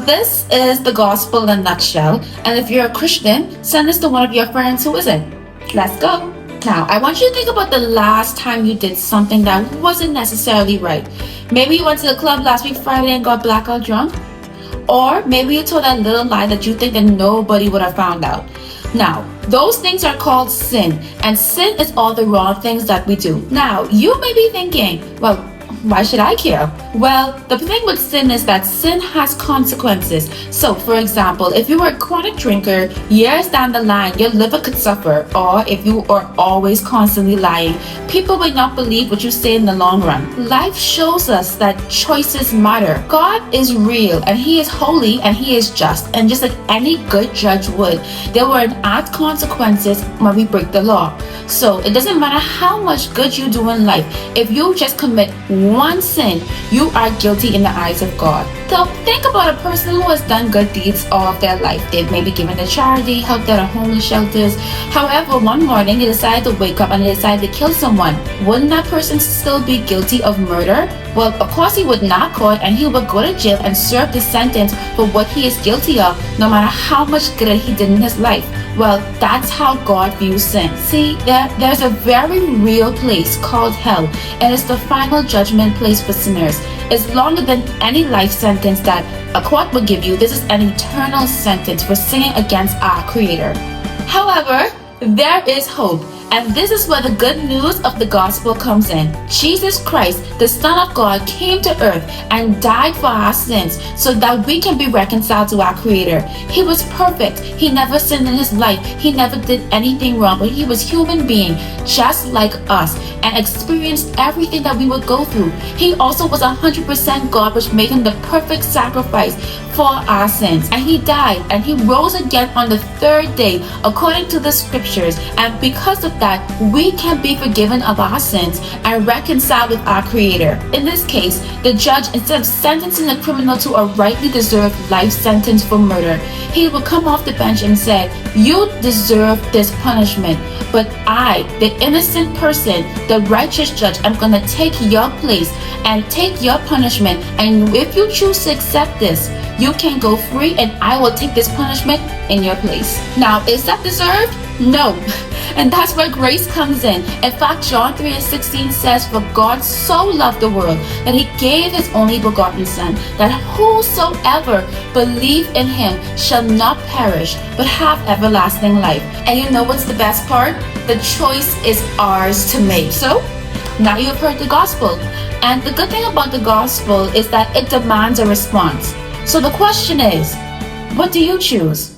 this is the gospel in a nutshell. And if you're a Christian, send this to one of your friends who isn't. Let's go. Now, I want you to think about the last time you did something that wasn't necessarily right. Maybe you went to the club last week Friday and got blackout drunk. Or maybe you told that little lie that you think that nobody would have found out. Now, those things are called sin. And sin is all the wrong things that we do. Now, you may be thinking, well, why should I care? Well, the thing with sin is that sin has consequences. So, for example, if you were a chronic drinker, years down the line, your liver could suffer. Or if you are always constantly lying, people will not believe what you say in the long run. Life shows us that choices matter. God is real, and He is holy, and He is just. And just like any good judge would, there will enact consequences when we break the law. So, it doesn't matter how much good you do in life. If you just commit one sin, you are guilty in the eyes of God. So think about a person who has done good deeds all of their life. They've maybe given to charity, helped out at homeless shelters. However, one morning they decided to wake up and they decided to kill someone. Wouldn't that person still be guilty of murder? Well, of course he would not caught, and he would go to jail and serve the sentence for what he is guilty of, no matter how much good he did in his life. Well, that's how God views sin. See, there's a very real place called hell, and it's the final judgment place for sinners. It's longer than any life sentence that a court would give you. This is an eternal sentence for sinning against our Creator. However, there is hope. And this is where the good news of the gospel comes in. Jesus Christ, the Son of God, came to earth and died for our sins so that we can be reconciled to our Creator. He was perfect. He never sinned in His life. He never did anything wrong, but He was a human being just like us and experienced everything that we would go through. He also was 100% God, which made Him the perfect sacrifice for our sins. And He died and He rose again on the third day according to the scriptures. And because of that, we can be forgiven of our sins and reconciled with our Creator. In this case, the judge, instead of sentencing the criminal to a rightly deserved life sentence for murder, he would come off the bench and say, "You deserve this punishment, but I, the innocent person, the righteous judge, I'm going to take your place and take your punishment. And if you choose to accept this, you can go free, and I will take this punishment in your place." Now, is that deserved? No. And that's where grace comes in. In fact, John 3:16 says, "For God so loved the world that He gave His only begotten Son, that whosoever believe in Him shall not perish, but have everlasting life." And you know what's the best part? The choice is ours to make. So, now you've heard the gospel. And the good thing about the gospel is that it demands a response. So the question is, what do you choose?